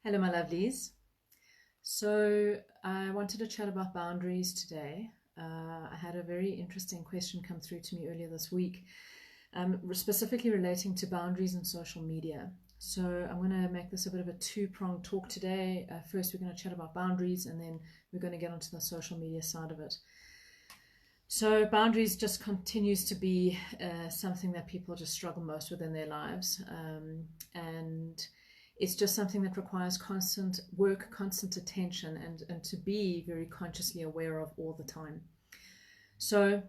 Hello, my lovelies. So, I wanted to chat about boundaries today. I had a very interesting question come through to me earlier this week, specifically relating to boundaries and social media. So, I'm going to make this a bit of a two-pronged talk today. First, we're going to chat about boundaries, and then we're going to get onto the social media side of it. So, boundaries just continues to be something that people just struggle most with in their lives. And it's just something that requires constant work, constant attention, and to be very consciously aware of all the time. So,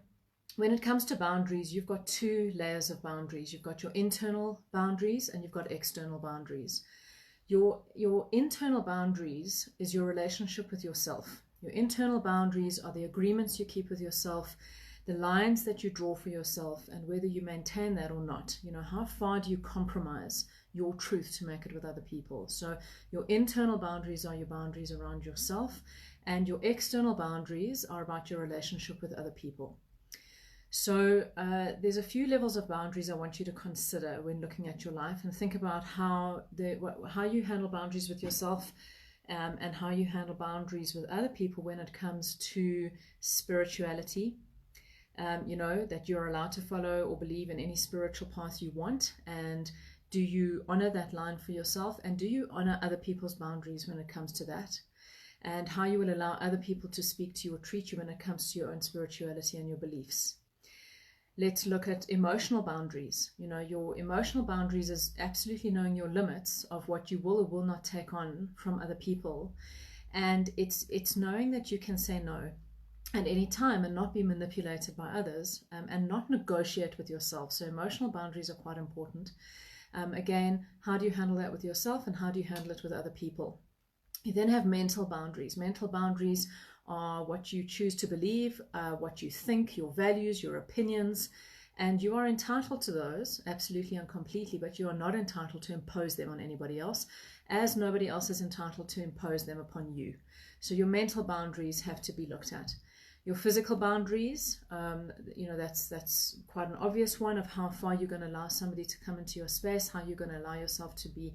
when it comes to boundaries, you've got two layers of boundaries. You've got your internal boundaries and you've got external boundaries. Your internal boundaries is your relationship with yourself. Your internal boundaries are the agreements you keep with yourself, the lines that you draw for yourself, and whether you maintain that or not. How far do you compromise your truth to make it with other people? So your internal boundaries are your boundaries around yourself, and your external boundaries are about your relationship with other people. So there's a few levels of boundaries I want you to consider when looking at your life, and think about how you handle boundaries with yourself, and how you handle boundaries with other people when it comes to spirituality. That you're allowed to follow or believe in any spiritual path you want, and do you honor that line for yourself, and do you honor other people's boundaries when it comes to that, and how you will allow other people to speak to you or treat you when it comes to your own spirituality and your beliefs. Let's look at emotional boundaries. Your emotional boundaries is absolutely knowing your limits of what you will or will not take on from other people. And it's knowing that you can say no at any time and not be manipulated by others, and not negotiate with yourself. So emotional boundaries are quite important. Again, how do you handle that with yourself, and how do you handle it with other people? You then have mental boundaries. Mental boundaries are what you choose to believe, what you think, your values, your opinions, and you are entitled to those absolutely and completely, but you are not entitled to impose them on anybody else, as nobody else is entitled to impose them upon you. So your mental boundaries have to be looked at. Your physical boundaries, that's quite an obvious one, of how far you're going to allow somebody to come into your space, how you're going to allow yourself to be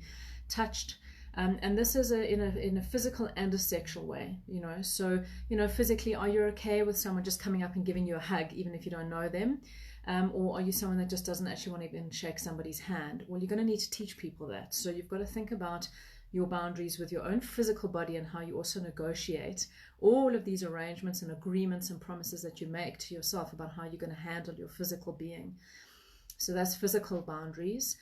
touched. And this is in a physical and a sexual way, So, physically, are you okay with someone just coming up and giving you a hug, even if you don't know them? Or are you someone that just doesn't actually want to even shake somebody's hand? Well, you're going to need to teach people that. So you've got to think about your boundaries with your own physical body, and how you also negotiate all of these arrangements and agreements and promises that you make to yourself about how you're going to handle your physical being. So that's physical boundaries.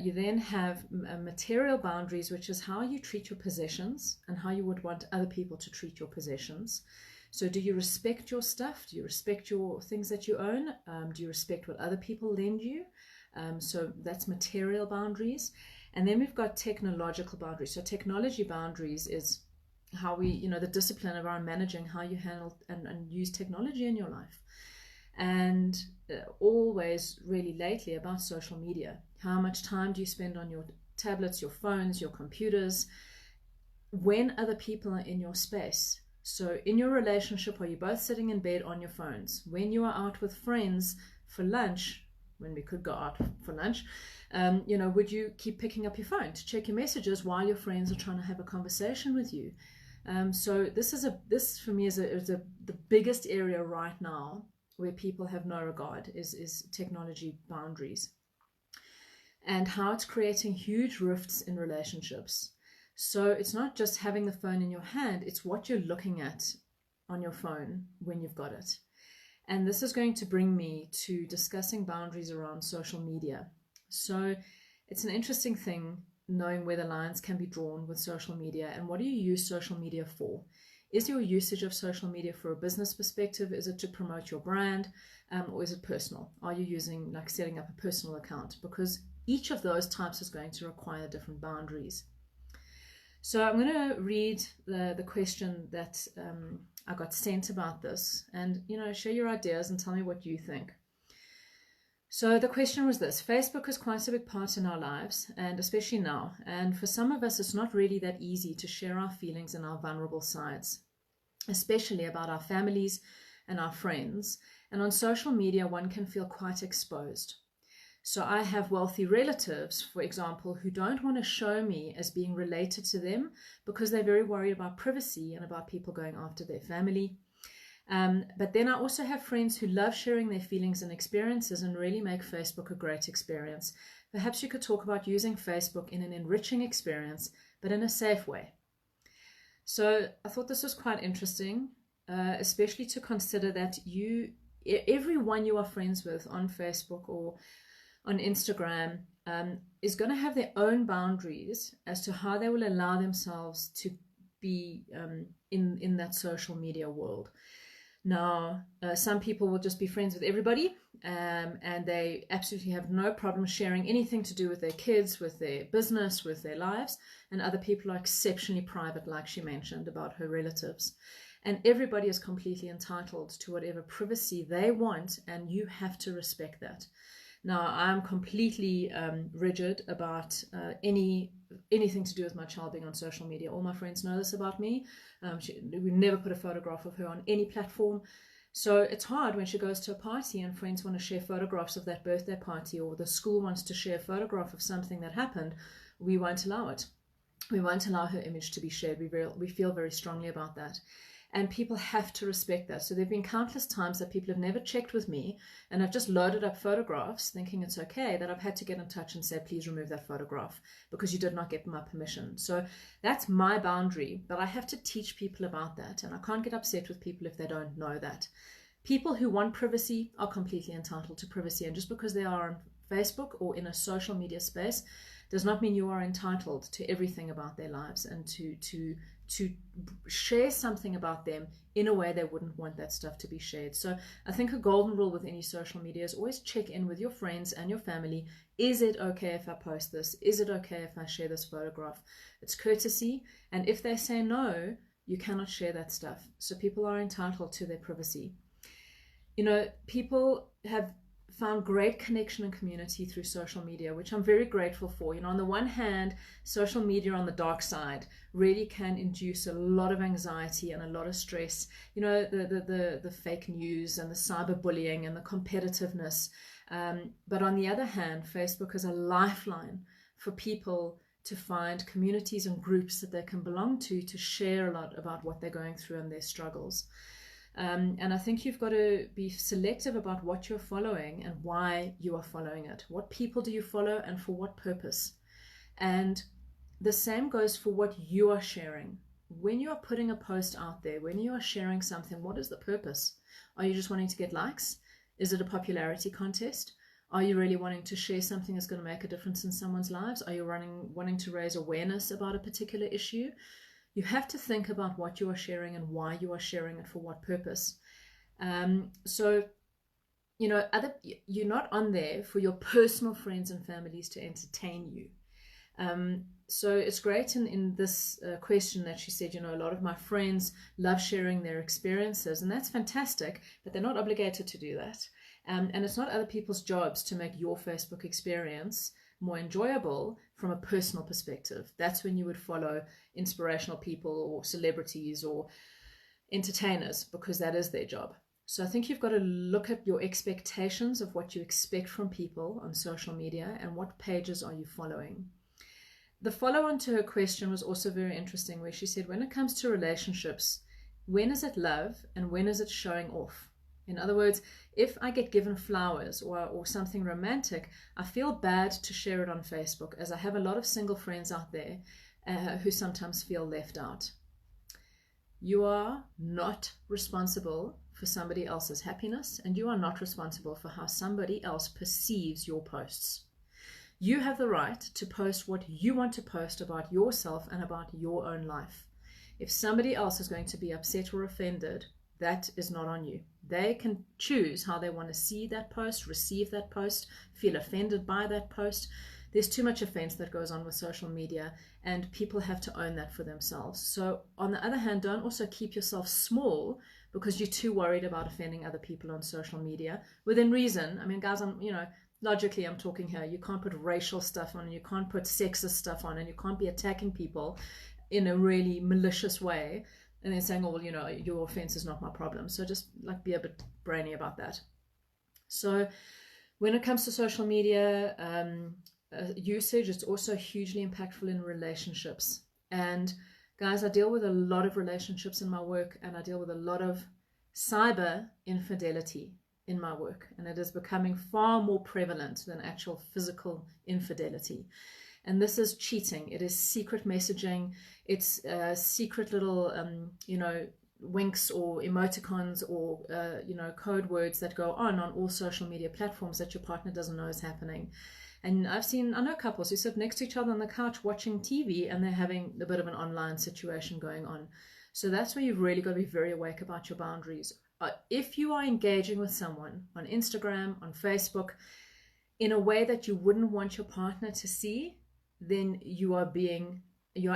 You then have material boundaries, which is how you treat your possessions and how you would want other people to treat your possessions. So do you respect your stuff? Do you respect your things that you own? Do you respect what other people lend you? So that's material boundaries. And then we've got technological boundaries. So technology boundaries is how we, the discipline around managing how you handle and use technology in your life. And always really lately about social media. How much time do you spend on your tablets, your phones, your computers, when other people are in your space? So in your relationship, are you both sitting in bed on your phones? When you are out with friends for lunch, when we could go out for lunch, would you keep picking up your phone to check your messages while your friends are trying to have a conversation with you? So this for me is the biggest area right now where people have no regard is technology boundaries, and how it's creating huge rifts in relationships. So it's not just having the phone in your hand, it's what you're looking at on your phone when you've got it. And this is going to bring me to discussing boundaries around social media. So it's an interesting thing knowing where the lines can be drawn with social media, and what do you use social media for? Is your usage of social media for a business perspective? Is it to promote your brand? Or is it personal? Are you using, setting up a personal account? Because each of those types is going to require different boundaries. So I'm going to read the question that I got sent about this, and, share your ideas and tell me what you think. So the question was this: Facebook is quite a big part in our lives, and especially now. And for some of us, it's not really that easy to share our feelings and our vulnerable sides, especially about our families and our friends. And on social media, one can feel quite exposed. So I have wealthy relatives, for example, who don't want to show me as being related to them because they're very worried about privacy and about people going after their family. But then I also have friends who love sharing their feelings and experiences and really make Facebook a great experience. Perhaps you could talk about using Facebook in an enriching experience, but in a safe way. So I thought this was quite interesting, especially to consider that everyone you are friends with on Facebook or on Instagram is going to have their own boundaries as to how they will allow themselves to be in that social media world. Now, some people will just be friends with everybody, and they absolutely have no problem sharing anything to do with their kids, with their business, with their lives, and other people are exceptionally private, like she mentioned about her relatives. And everybody is completely entitled to whatever privacy they want, and you have to respect that. Now, I'm completely rigid about anything to do with my child being on social media. All my friends know this about me. We never put a photograph of her on any platform. So it's hard when she goes to a party and friends want to share photographs of that birthday party, or the school wants to share a photograph of something that happened. We won't allow it. We won't allow her image to be shared. We feel very strongly about that. And people have to respect that. So there have been countless times that people have never checked with me and I've just loaded up photographs thinking it's okay, that I've had to get in touch and say, please remove that photograph because you did not get my permission. So that's my boundary, but I have to teach people about that. And I can't get upset with people if they don't know that. People who want privacy are completely entitled to privacy. And just because they are on Facebook or in a social media space does not mean you are entitled to everything about their lives and to share something about them in a way they wouldn't want that stuff to be shared. So I think a golden rule with any social media is always check in with your friends and your family. Is it okay if I post this? Is it okay if I share this photograph? It's courtesy. And if they say no, you cannot share that stuff. So people are entitled to their privacy. You know, people have found great connection and community through social media, which I'm very grateful for. You know, on the one hand, social media on the dark side really can induce a lot of anxiety and a lot of stress. You know, the fake news and the cyberbullying and the competitiveness. But on the other hand, Facebook is a lifeline for people to find communities and groups that they can belong to share a lot about what they're going through and their struggles. And I think you've got to be selective about what you're following and why you are following it. What people do you follow and for what purpose? And the same goes for what you are sharing. When you are putting a post out there, when you are sharing something, what is the purpose? Are you just wanting to get likes? Is it a popularity contest? Are you really wanting to share something that's going to make a difference in someone's lives? Are you wanting to raise awareness about a particular issue? You have to think about what you are sharing and why you are sharing it for what purpose. So, you know, you're not on there for your personal friends and families to entertain you. So it's great in this question that she said, you know, a lot of my friends love sharing their experiences, and that's fantastic, but they're not obligated to do that. And it's not other people's jobs to make your Facebook experience more enjoyable from a personal perspective. That's when you would follow inspirational people or celebrities or entertainers, because that is their job. So I think you've got to look at your expectations of what you expect from people on social media and what pages are you following. The follow-on to her question was also very interesting, where she said, when it comes to relationships, when is it love and when is it showing off? In other words, if I get given flowers or something romantic, I feel bad to share it on Facebook, as I have a lot of single friends out there who sometimes feel left out. You are not responsible for somebody else's happiness, and you are not responsible for how somebody else perceives your posts. You have the right to post what you want to post about yourself and about your own life. If somebody else is going to be upset or offended, that is not on you. They can choose how they want to see that post, receive that post, feel offended by that post. There's too much offense that goes on with social media, and people have to own that for themselves. So on the other hand, don't also keep yourself small because you're too worried about offending other people on social media. Within reason, I mean, guys, logically I'm talking here. You can't put racial stuff on, and you can't put sexist stuff on, and you can't be attacking people in a really malicious way and then saying, oh, well, you know, your offense is not my problem. So just like be a bit brainy about that. So When it comes to social media usage, it's also hugely impactful in relationships. And guys, I deal with a lot of relationships in my work, and I deal with a lot of cyber infidelity in my work, and it is becoming far more prevalent than actual physical infidelity. And this is cheating. It is secret messaging. It's secret little, winks or emoticons or, code words that go on all social media platforms that your partner doesn't know is happening. And I know couples who sit next to each other on the couch watching TV, and they're having a bit of an online situation going on. So that's where you've really got to be very awake about your boundaries. If you are engaging with someone on Instagram, on Facebook, in a way that you wouldn't want your partner to see, then you are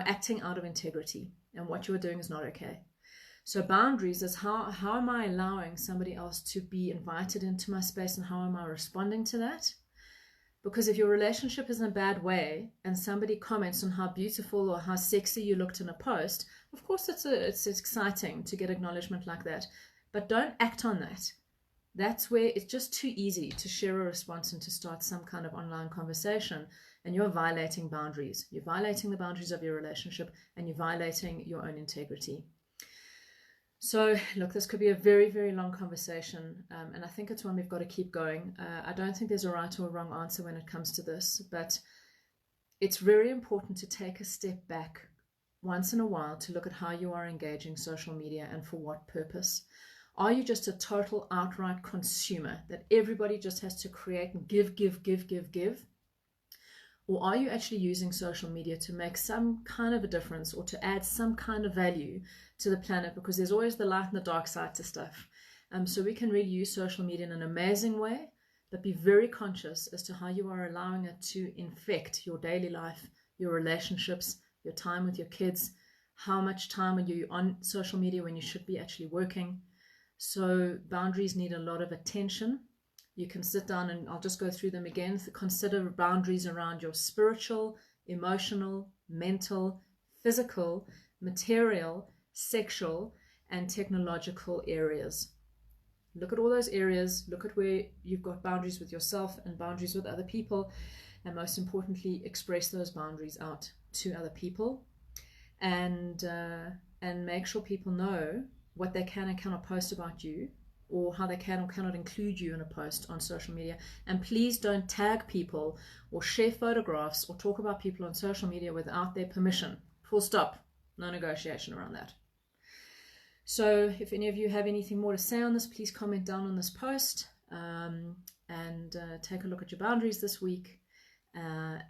acting out of integrity, and what you are doing is not okay. So boundaries is how am I allowing somebody else to be invited into my space, and how am I responding to that? Because if your relationship is in a bad way and somebody comments on how beautiful or how sexy you looked in a post, of course it's exciting to get acknowledgement like that, but don't act on that. That's where it's just too easy to share a response and to start some kind of online conversation, and you're violating boundaries. You're violating the boundaries of your relationship, and you're violating your own integrity. So look, this could be a very, very long conversation, and I think it's one we've got to keep going. I don't think there's a right or a wrong answer when it comes to this, but it's very important to take a step back once in a while to look at how you are engaging social media and for what purpose. Are you just a total outright consumer that everybody just has to create and give? Or are you actually using social media to make some kind of a difference, or to add some kind of value to the planet? Because there's always the light and the dark side to stuff. So we can really use social media in an amazing way, but be very conscious as to how you are allowing it to infect your daily life, your relationships, your time with your kids. How much time are you on social media when you should be actually working? So boundaries need a lot of attention. You can sit down, and I'll just go through them again. Consider boundaries around your spiritual, emotional, mental, physical, material, sexual, and technological areas. Look at all those areas. Look at where you've got boundaries with yourself and boundaries with other people. And most importantly, express those boundaries out to other people, and make sure people know what they can and cannot post about you, or how they can or cannot include you in a post on social media. And please don't tag people or share photographs or talk about people on social media without their permission. Full stop. No negotiation around that. So if any of you have anything more to say on this, please comment down on this post, and take a look at your boundaries this week. I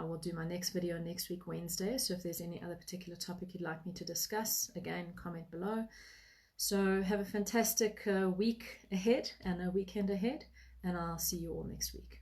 will do my next video next week, Wednesday. So if there's any other particular topic you'd like me to discuss, again, comment below. So have a fantastic week ahead and a weekend ahead, and I'll see you all next week.